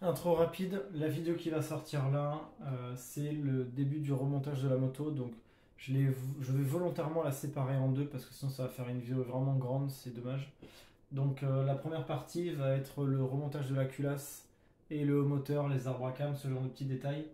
Intro rapide, la vidéo qui va sortir là, c'est le début du remontage de la moto. Donc je vais volontairement la séparer en deux parce que sinon ça va faire une vidéo vraiment grande, c'est dommage. Donc la première partie va être le remontage de la culasse et le moteur, les arbres à cam, ce genre de petits détails.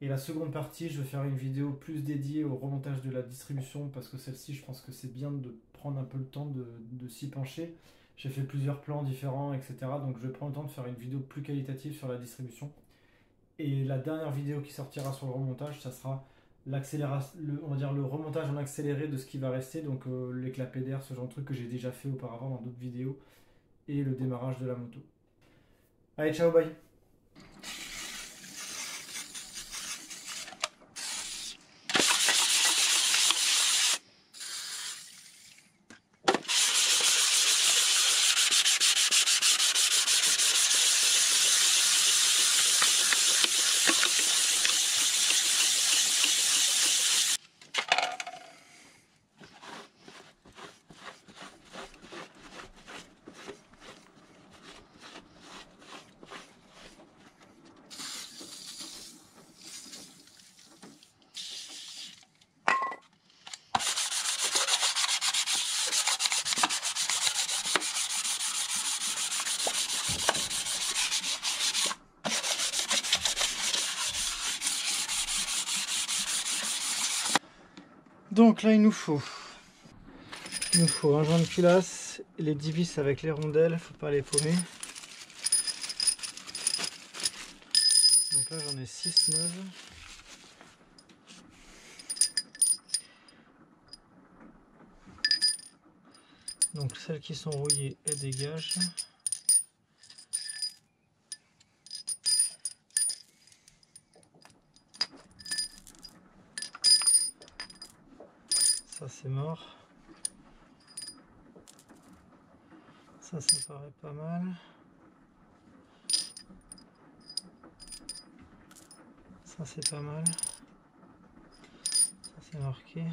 Et la seconde partie, je vais faire une vidéo plus dédiée au remontage de la distribution parce que celle-ci, je pense que c'est bien de prendre un peu le temps de s'y pencher. J'ai fait plusieurs plans différents, etc. Donc je vais prendre le temps de faire une vidéo plus qualitative sur la distribution. Et la dernière vidéo qui sortira sur le remontage, ça sera on va dire le remontage en accéléré de ce qui va rester, donc l'éclat d'air, ce genre de truc que j'ai déjà fait auparavant dans d'autres vidéos, et le démarrage de la moto. Allez, ciao, bye. Donc là, il nous faut un joint de culasse, les 10 vis avec les rondelles, faut pas les paumer. Donc là, j'en ai 6 neuves. Donc celles qui sont rouillées, elles dégagent. Ça c'est mort. Ça paraît pas mal. Ça c'est pas mal. Ça c'est marqué.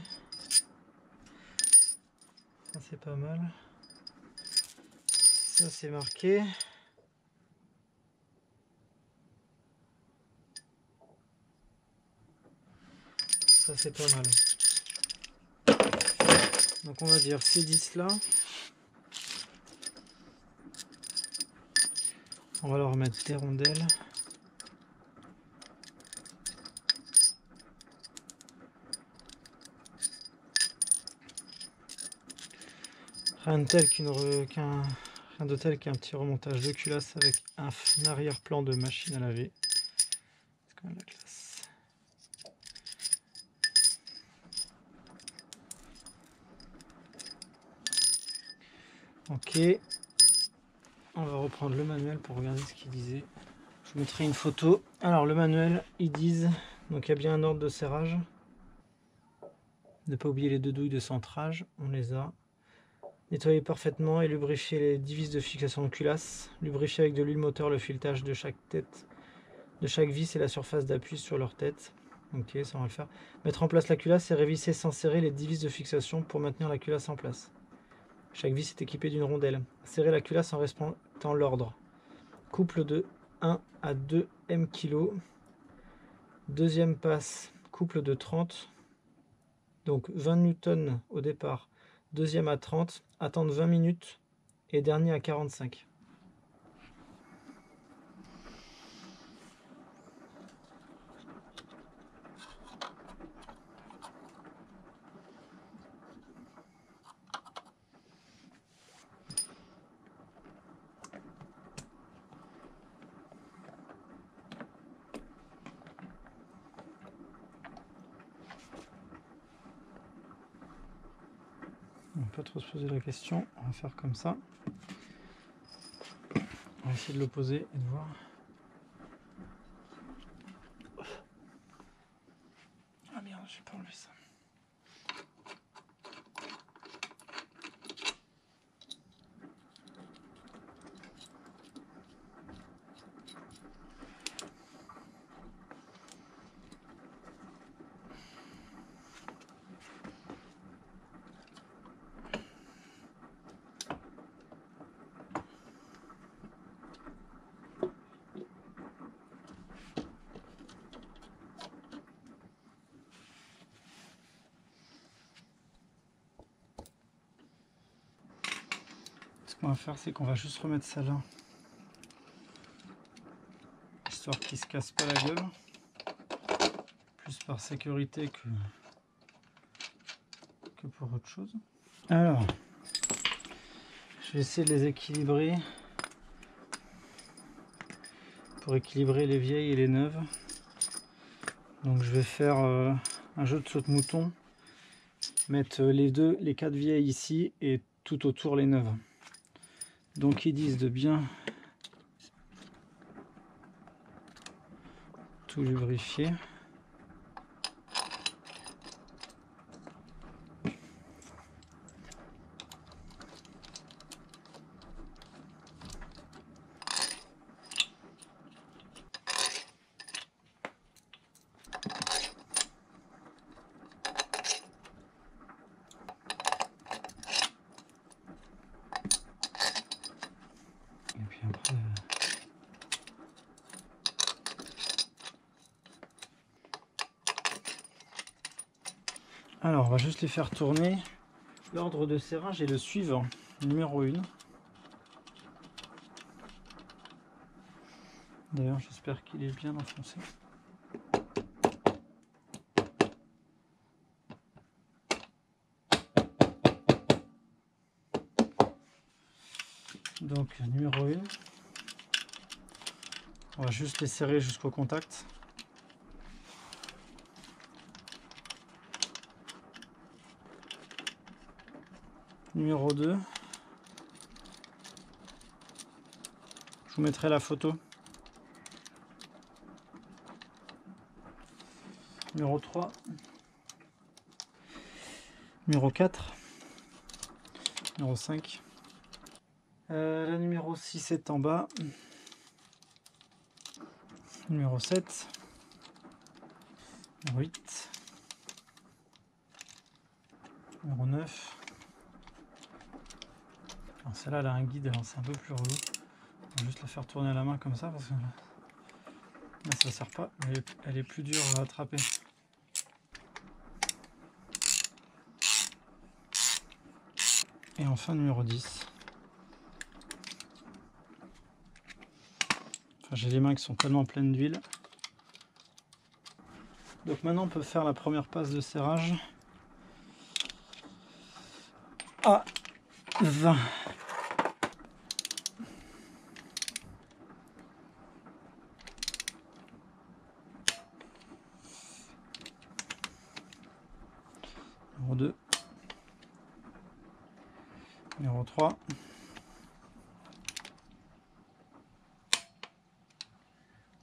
Ça c'est pas mal. Ça c'est marqué. Ça c'est pas mal. Donc on va dire ces 10 là. On va leur mettre des rondelles. Rien de tel qu'un petit remontage de culasse avec un arrière-plan de machine à laver. C'est quand même la classe. Ok. On va reprendre le manuel pour regarder ce qu'il disait. Je vous mettrai une photo. Alors le manuel, ils disent, donc il y a bien un ordre de serrage. Ne pas oublier les deux douilles de centrage, on les a. Nettoyer parfaitement et lubrifier les 10 vis de fixation de culasse. Lubrifier avec de l'huile moteur le filetage de chaque tête, de chaque vis et la surface d'appui sur leur tête. Ok, ça on va le faire. Mettre en place la culasse et révisser sans serrer les 10 vis de fixation pour maintenir la culasse en place. Chaque vis est équipée d'une rondelle. Serrer la culasse en respectant l'ordre. Couple de 1 à 2 m kg. Deuxième passe, couple de 30. Donc 20 newtons au départ. Deuxième à 30. Attendre 20 minutes. Et dernier à 45. On va pas trop se poser la question, on va faire comme ça. On va essayer de le poser et de voir. Ah merde, j'ai pas enlevé ça. qu'on va faire, c'est qu'on va juste remettre ça là, histoire qu'il se casse pas la gueule, plus par sécurité que pour autre chose. Alors, je vais essayer de les équilibrer pour équilibrer les vieilles et les neuves. Donc je vais faire un jeu de saute-mouton, mettre les 4 vieilles ici et tout autour les neuves. Donc ils disent de bien tout lubrifier. Et puis après... Alors on va juste les faire tourner. L'ordre de serrage est le suivant. Numéro 1. D'ailleurs j'espère qu'il est bien enfoncé. Donc numéro 1. On va juste les serrer jusqu'au contact. Numéro 2. Je vous mettrai la photo. Numéro 3. Numéro 4. Numéro 5. La numéro 6 est en bas. Numéro 7. Numéro 8. Numéro 9. Alors celle-là, elle a un guide, alors c'est un peu plus relou. On va juste la faire tourner à la main comme ça parce que là ça sert pas, elle est plus dure à attraper. Et enfin numéro 10. Enfin, j'ai les mains qui sont tellement pleines d'huile. Donc maintenant on peut faire la première passe de serrage à 20. Numéro 2. Numéro 3.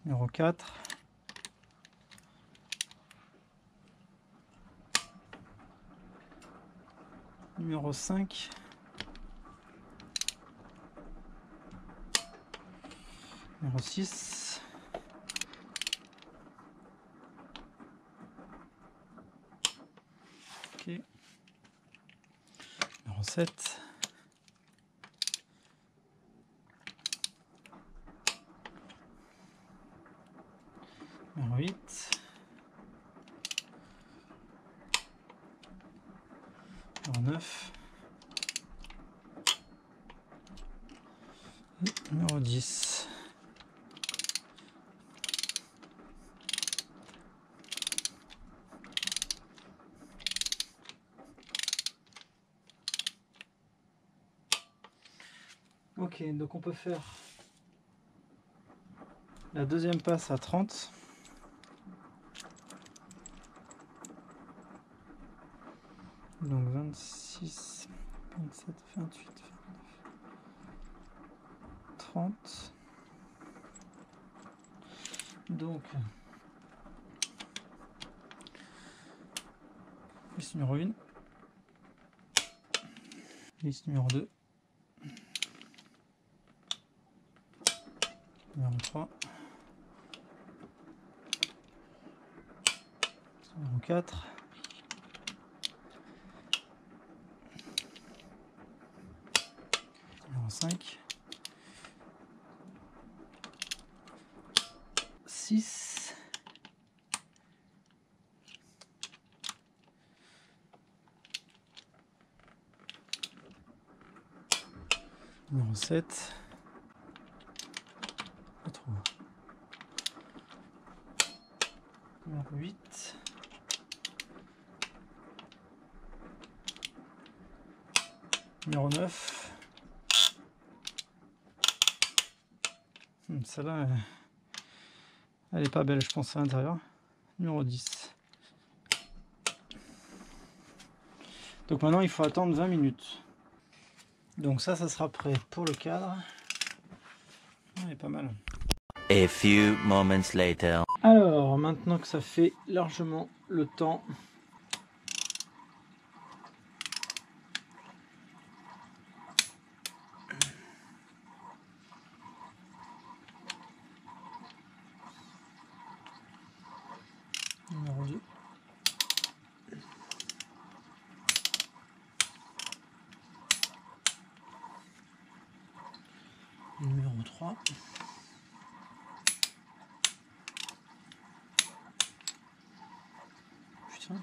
Numéro 4. Numéro 5. Numéro 6. Ok. Numéro 7. Numéro 8. Numéro 9. Numéro 10. Ok, donc on peut faire la deuxième passe à 30. Donc 26, 27, 28, 29, 30. Donc, liste numéro 1. Liste numéro 2. Numéro 3. Numéro 4. Numéro 5. 6. Numéro 7. Pas trop. Numéro 8. Numéro 9. Celle-là, elle est pas belle, je pense, à l'intérieur. Numéro 10. Donc maintenant, il faut attendre 20 minutes. Donc ça sera prêt pour le cadre. Il est pas mal. A few moments later. Alors, maintenant que ça fait largement le temps, numéro 2. Numéro 3. Putain.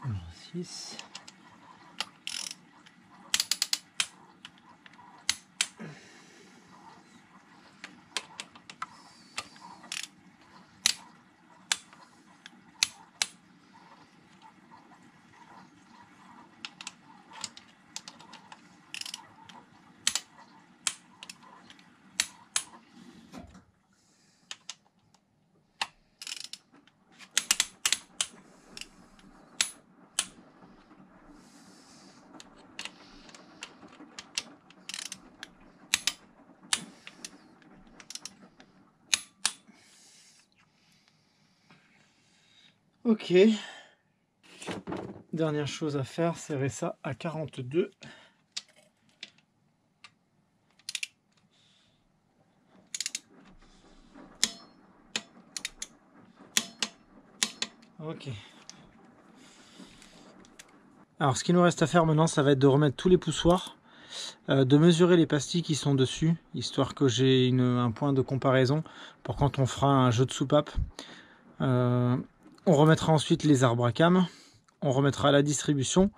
Numéro 6. Ok. Dernière chose à faire, serrer ça à 42. Ok. Alors ce qu'il nous reste à faire maintenant, ça va être de remettre tous les poussoirs, de mesurer les pastilles qui sont dessus, histoire que j'ai un point de comparaison pour quand on fera un jeu de soupape. On remettra ensuite les arbres à cames, on remettra la distribution,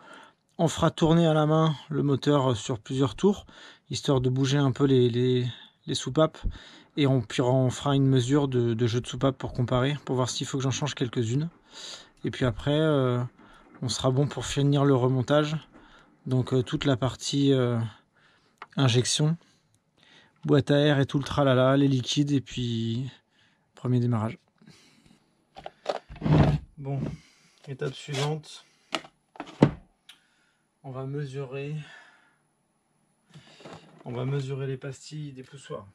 on fera tourner à la main le moteur sur plusieurs tours, histoire de bouger un peu les soupapes, et on fera une mesure de jeu de soupape pour comparer, pour voir s'il faut que j'en change quelques-unes. Et puis après, on sera bon pour finir le remontage, donc toute la partie injection, boîte à air et tout le tralala, les liquides, et puis premier démarrage. Bon, étape suivante, on va mesurer les pastilles des poussoirs.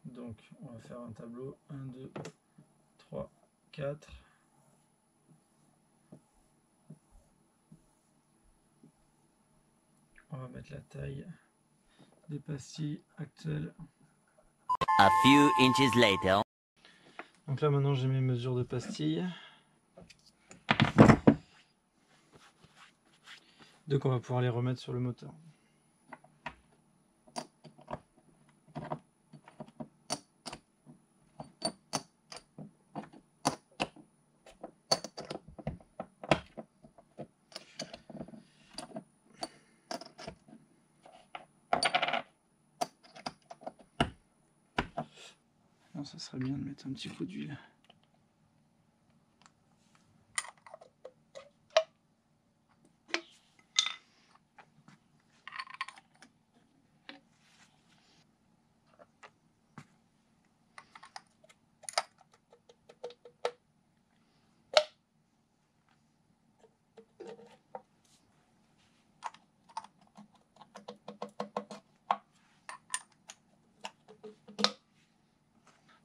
Donc on va faire un tableau 1, 2, 3, 4. On va mettre la taille des pastilles actuelles. A few inches later. Donc là maintenant j'ai mes mesures de pastilles. Donc on va pouvoir les remettre sur le moteur. Alors, ça serait bien de mettre un petit coup d'huile.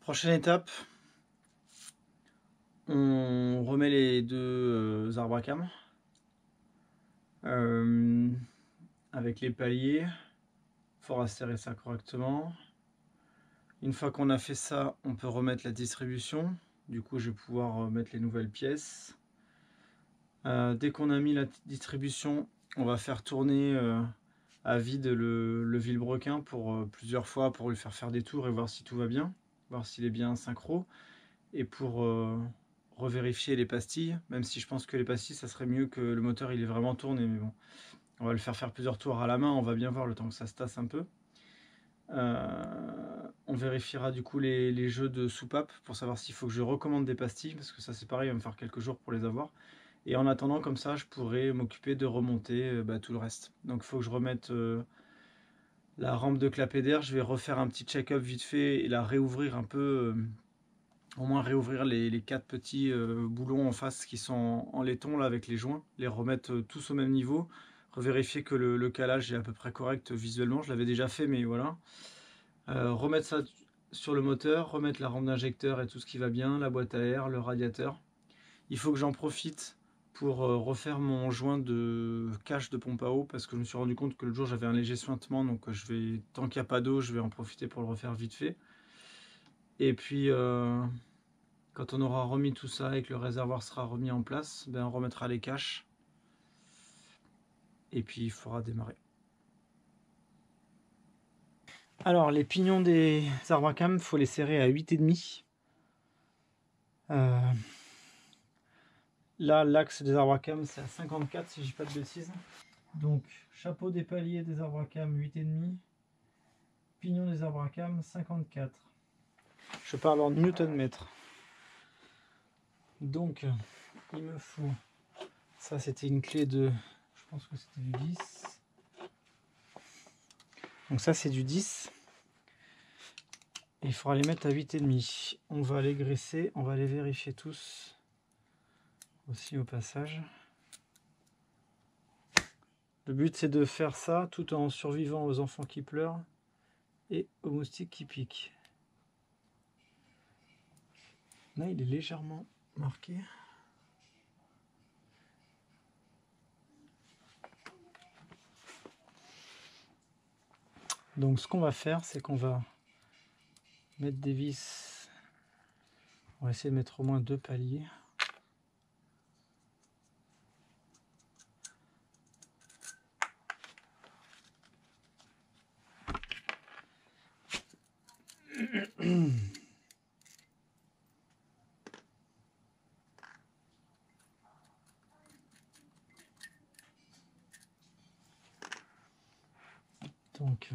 Prochaine étape, on remet les deux arbres à cames avec les paliers. Il faudra serrer ça correctement. Une fois qu'on a fait ça, on peut remettre la distribution. Du coup, je vais pouvoir mettre les nouvelles pièces. Dès qu'on a mis la distribution, on va faire tourner à vide le vilebrequin pour plusieurs fois pour lui faire des tours et voir si tout va bien, voir s'il est bien synchro, et pour revérifier les pastilles, même si je pense que les pastilles ça serait mieux que le moteur il est vraiment tourné, mais bon, on va le faire plusieurs tours à la main, on va bien voir le temps que ça se tasse un peu. On vérifiera du coup les jeux de soupape pour savoir s'il faut que je recommande des pastilles, parce que ça c'est pareil, il va me faire quelques jours pour les avoir. Et en attendant, comme ça, je pourrais m'occuper de remonter tout le reste. Donc il faut que je remette la rampe de clapet d'air. Je vais refaire un petit check-up vite fait et la réouvrir un peu, au moins réouvrir les 4 petits boulons en face qui sont en laiton là avec les joints, les remettre tous au même niveau, revérifier que le calage est à peu près correct visuellement. Je l'avais déjà fait, mais voilà. Remettre ça sur le moteur, remettre la rampe d'injecteur et tout ce qui va bien, la boîte à air, le radiateur. Il faut que j'en profite pour refaire mon joint de cache de pompe à eau, parce que je me suis rendu compte que le jour j'avais un léger suintement, donc je vais, tant qu'il n'y a pas d'eau, je vais en profiter pour le refaire vite fait. Et puis quand on aura remis tout ça et que le réservoir sera remis en place, ben, on remettra les caches et puis il faudra démarrer. Alors les pignons des arbres à cam, il faut les serrer à 8,5. Là l'axe des arbres à cam c'est à 54 si je dis pas de bêtises. Donc chapeau des paliers des arbres à cam 8,5, pignon des arbres à cam 54. Je parle en newton-mètre. Donc il me faut, ça c'était une clé de, je pense que c'était du 10. Donc ça c'est du 10. Et il faudra les mettre à 8,5. On va les graisser, on va les vérifier tous. Aussi au passage. Le but c'est de faire ça tout en survivant aux enfants qui pleurent et aux moustiques qui piquent. Là il est légèrement marqué. Donc ce qu'on va faire c'est qu'on va mettre des vis. On va essayer de mettre au moins 2 paliers. Donc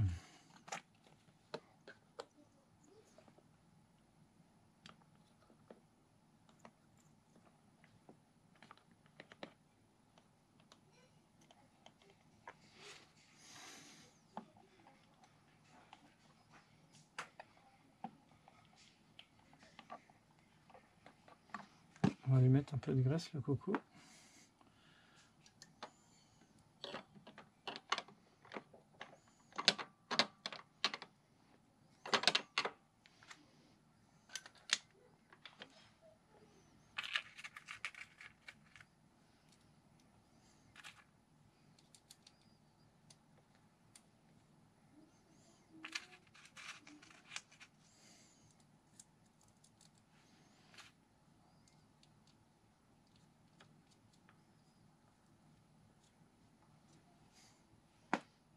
on va lui mettre un peu de graisse le coco.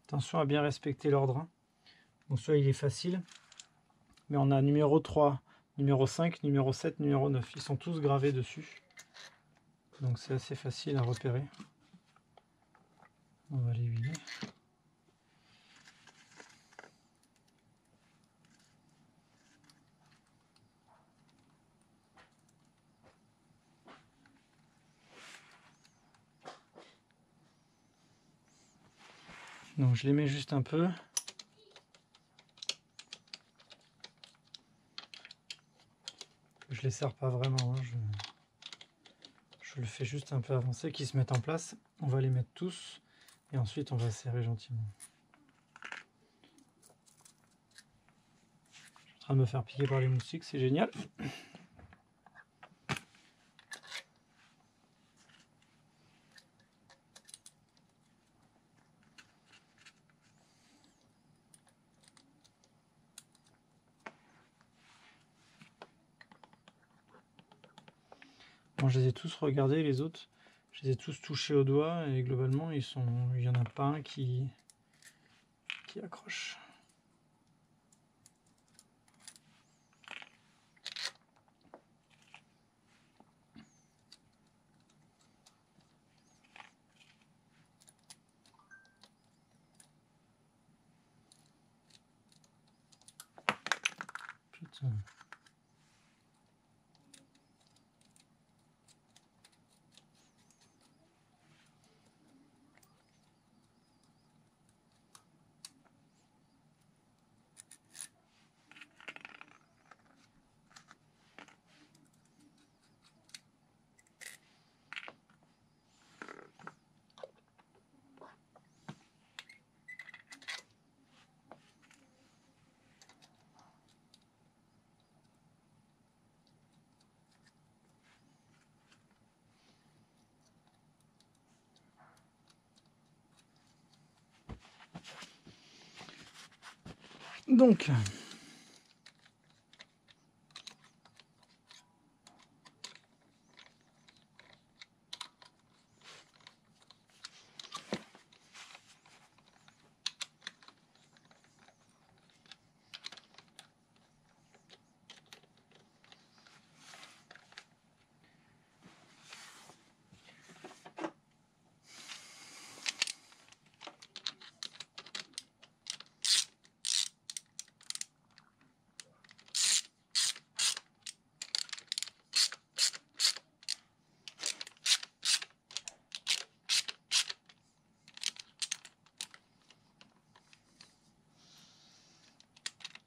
Attention à bien respecter l'ordre. Bon, celui-là il est facile, mais on a numéro 3, numéro 5, numéro 7, numéro 9. Ils sont tous gravés dessus. Donc c'est assez facile à repérer. On va les vider. Donc je les mets juste un peu. Je les serre pas vraiment, hein. Je le fais juste un peu avancer, qu'ils se mettent en place. On va les mettre tous et ensuite on va serrer gentiment. Je suis en train de me faire piquer par les moustiques, c'est génial. Bon, je les ai tous regardés, les autres. Je les ai tous touchés au doigt et globalement il n'y en a pas un qui accroche. Putain. Donc,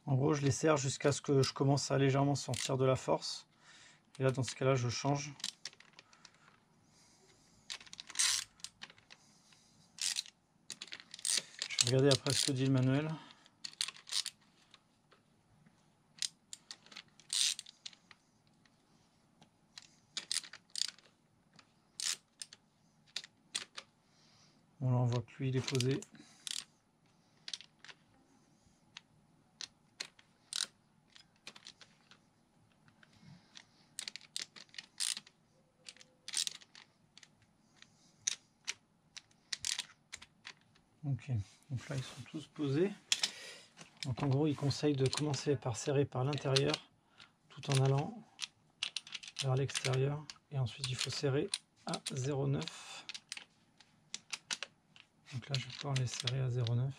en gros, je les serre jusqu'à ce que je commence à légèrement sentir de la force. Et là, dans ce cas-là, je change. Je vais regarder après ce que dit le manuel. Bon, là, on voit que lui, il est posé. Ok, donc là ils sont tous posés. Donc en gros il conseille de commencer par serrer par l'intérieur tout en allant vers l'extérieur et ensuite il faut serrer à 0,9. Donc là je vais pouvoir les serrer à 0,9.